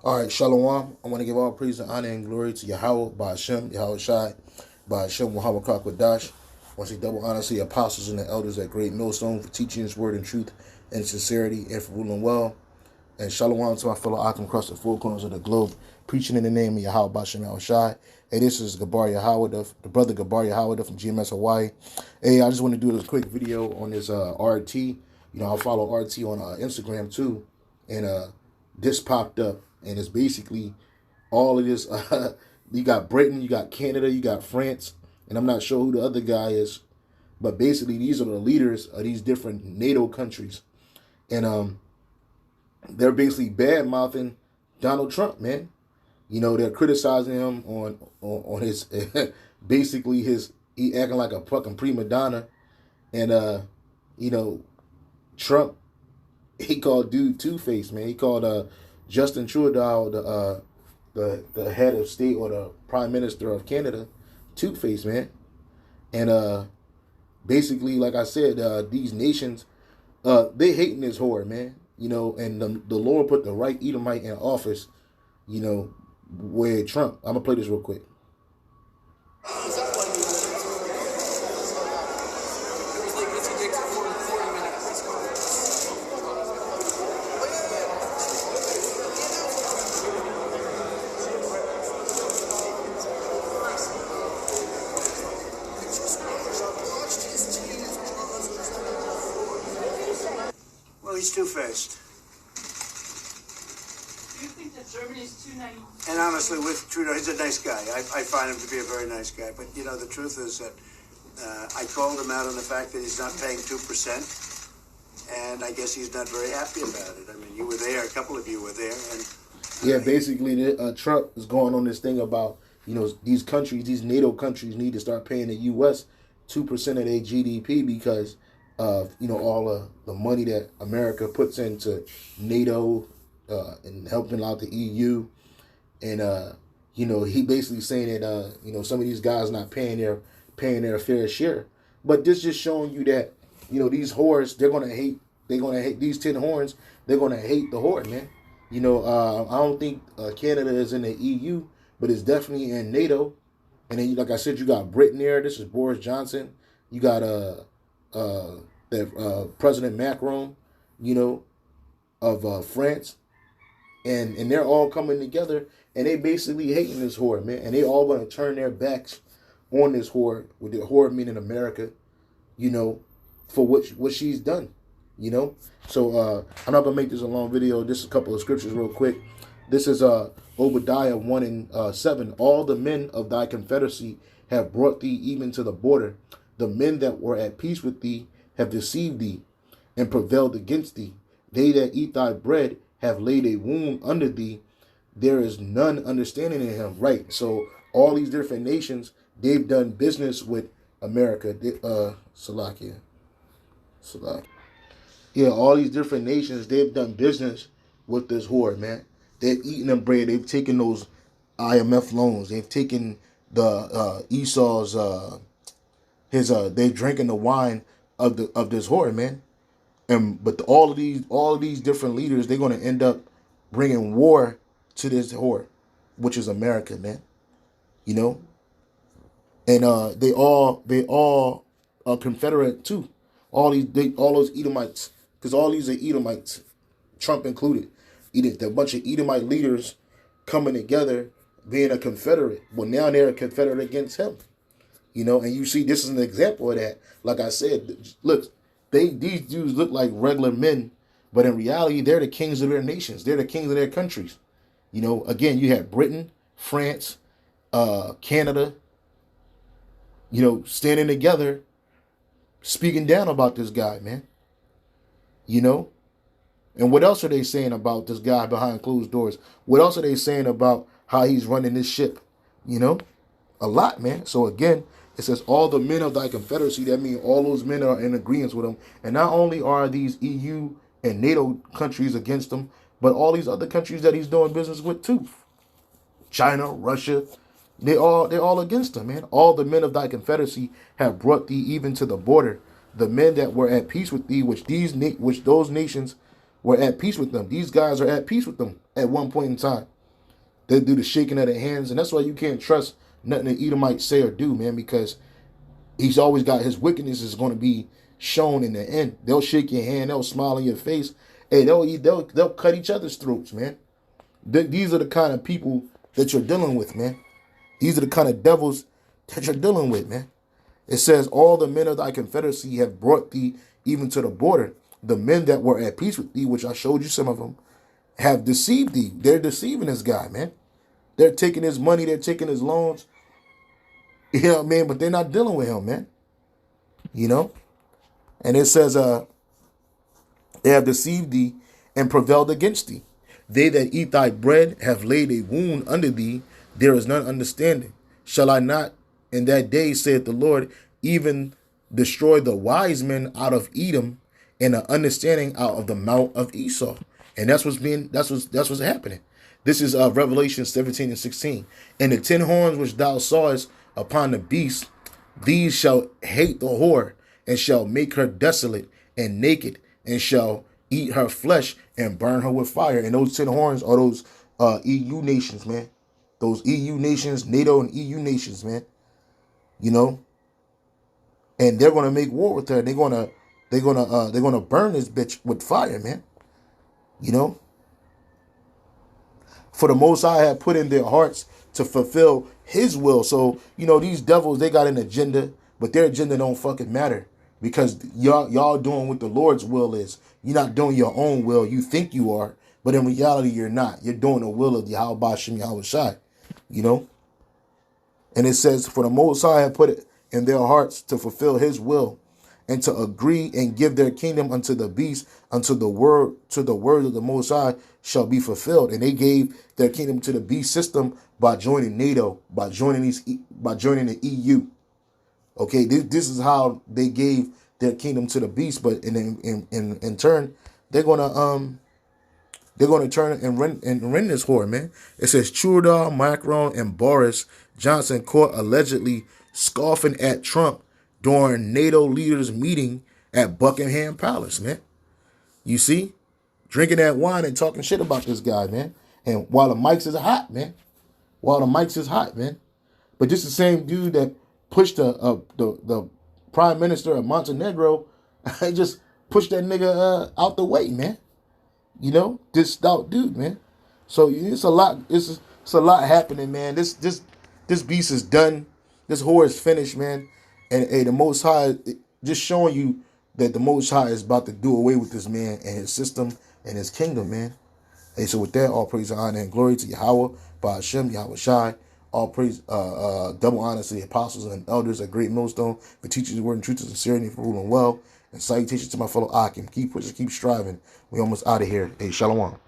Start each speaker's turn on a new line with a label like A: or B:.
A: All right, Shalom. I want to give all praise and honor and glory to Yahweh, Ba'ashem, Yahweh Shai, Ba'ashem, Muhammad Kakwadash. I want to say double honor to the apostles and the elders at Great Millstone for teaching His word in truth and sincerity and for ruling well. And Shalom to my fellow Akim across the four corners of the globe, preaching in the name of Yahweh, Ba'ashem, Yahweh Shai. Hey, this is Gabar Yahweh, the brother Gabar Yahweh from GMS Hawaii. Hey, I just want to do this quick video on this RT. I follow RT on Instagram too. And this popped up. And it's basically all of this. You got Britain, you got Canada, you got France, and I'm not sure who the other guy is, but basically these are the leaders of these different NATO countries, and they're basically bad mouthing Donald Trump, man. They're criticizing him on his basically he acting like a fucking prima donna, and Trump, he called dude Two-Face, man. He called Justin Truidor, the head of state or the prime minister of Canada, Two-Face, man. And basically, like I said, these nations, they hating this whore, man. And the Lord put the right Edomite in office, where Trump. I'm gonna play this real quick.
B: Well, he's two-faced.
C: Do you think that Germany's too naive?
B: And honestly, with Trudeau, he's a nice guy. I find him to be a very nice guy. But, the truth is that I called him out on the fact that he's not paying 2%. And I guess he's not very happy about it. I mean, you were there. A couple of you were there. And
A: yeah, basically, Trump is going on this thing about, these countries, these NATO countries need to start paying the U.S. 2% of their GDP because of, all of the money that America puts into NATO and helping out the EU. And, he basically saying that, some of these guys not paying their fair share. But this just showing you that, these whores, they're going to hate these 10 horns. They're going to hate the whore, man. I don't think Canada is in the EU, but it's definitely in NATO. And then, like I said, you got Britain there. This is Boris Johnson. You got President Macron, of France, and they're all coming together, and they basically hating this whore, man. And they all going to turn their backs on this whore, with the whore meaning America, for what she's done. So I'm not gonna make this a long video. Just a couple of scriptures real quick. This is Obadiah 1:7. All the men of thy confederacy have brought thee even to the border. The men that were at peace with thee have deceived thee and prevailed against thee. They that eat thy bread have laid a wound under thee. There is none understanding in him. Right. So all these different nations, they've done business with America. Salakia. Yeah, all these different nations, they've done business with this whore, man. They've eaten the bread. They've taken those IMF loans. They've taken the Esau's they're drinking the wine of this whore, man. But all of these different leaders, they're going to end up bringing war to this whore, which is America, man. And they all are Confederate too. All those Edomites, because all these are Edomites, Trump included. A bunch of Edomite leaders coming together, being a Confederate. Well, now they're a Confederate against him. And you see, this is an example of that. Like I said, look, these dudes look like regular men, but in reality, they're the kings of their nations. They're the kings of their countries. Again, you had Britain, France, Canada, standing together, speaking down about this guy, man. And what else are they saying about this guy behind closed doors? What else are they saying about how he's running this ship? A lot, man. So again, it says all the men of thy confederacy. That means all those men are in agreement with him. And not only are these EU and NATO countries against him, but all these other countries that he's doing business with too. China, Russia, they're all against him, man. All the men of thy confederacy have brought thee even to the border. The men that were at peace with thee, which those nations were at peace with them. These guys are at peace with them at one point in time. They do the shaking of their hands, and that's why you can't trust nothing that Edomite say or do, man, because he's always got his wickedness is going to be shown in the end. They'll shake your hand, they'll smile in your face, hey, they'll cut each other's throats, man. These are the kind of people that you're dealing with, man. These are the kind of devils that you're dealing with, man. It says, all the men of thy confederacy have brought thee even to the border. The men that were at peace with thee, which I showed you some of them, have deceived thee. They're deceiving this guy, man. They're taking his money, they're taking his loans. You know what I mean? But they're not dealing with him, man. You know? And it says, they have deceived thee and prevailed against thee. They that eat thy bread have laid a wound under thee. There is none understanding. Shall I not in that day, saith the Lord, even destroy the wise men out of Edom and the understanding out of the mount of Esau? And that's what's happening. This is Revelation 17 and 16. And the 10 horns which thou sawest upon the beast, these shall hate the whore, and shall make her desolate and naked, and shall eat her flesh and burn her with fire. And those 10 horns are those EU nations, man. Those EU nations, NATO and EU nations, man. You know, and they're gonna make war with her. They're gonna burn this bitch with fire, man. You know, for the Most High had put in their hearts to fulfill His will. So you know, these devils, they got an agenda, but their agenda don't fucking matter, because y'all doing what the Lord's will is. You're not doing your own will. You think you are, but in reality, you're not. You're doing the will of Yahweh Bashem Yahweh Shai. You know. And it says, for the Most High have put it in their hearts to fulfill His will, and to agree and give their kingdom unto the beast, unto the word of the Most High shall be fulfilled. And they gave their kingdom to the beast system by joining NATO, by joining the EU. Okay, this is how they gave their kingdom to the beast. But in turn, they're gonna turn and rend this whore, man. It says Truidor, Macron, and Boris Johnson caught allegedly scoffing at Trump during NATO leaders' meeting at Buckingham Palace, man. You see? Drinking that wine and talking shit about this guy, man. And while the mics is hot, man. But this is the same dude that pushed the prime minister of Montenegro. I just pushed that nigga out the way, man. You know, this stout dude, man. So it's a lot. It's a lot happening, man. This beast is done. This whore is finished, man. And the Most High, just showing you that the Most High is about to do away with this man and his system and his kingdom, man. Hey, so with that, all praise, honor, and glory to Yahweh, Ba'ashem, Yahweh Shai. All praise, double honor to the apostles and elders at Great Millstone for teaching the word and truth and sincerity, for ruling well. And salutations to my fellow Akim. Keep pushing, keep striving. We almost out of here. Hey, shalom.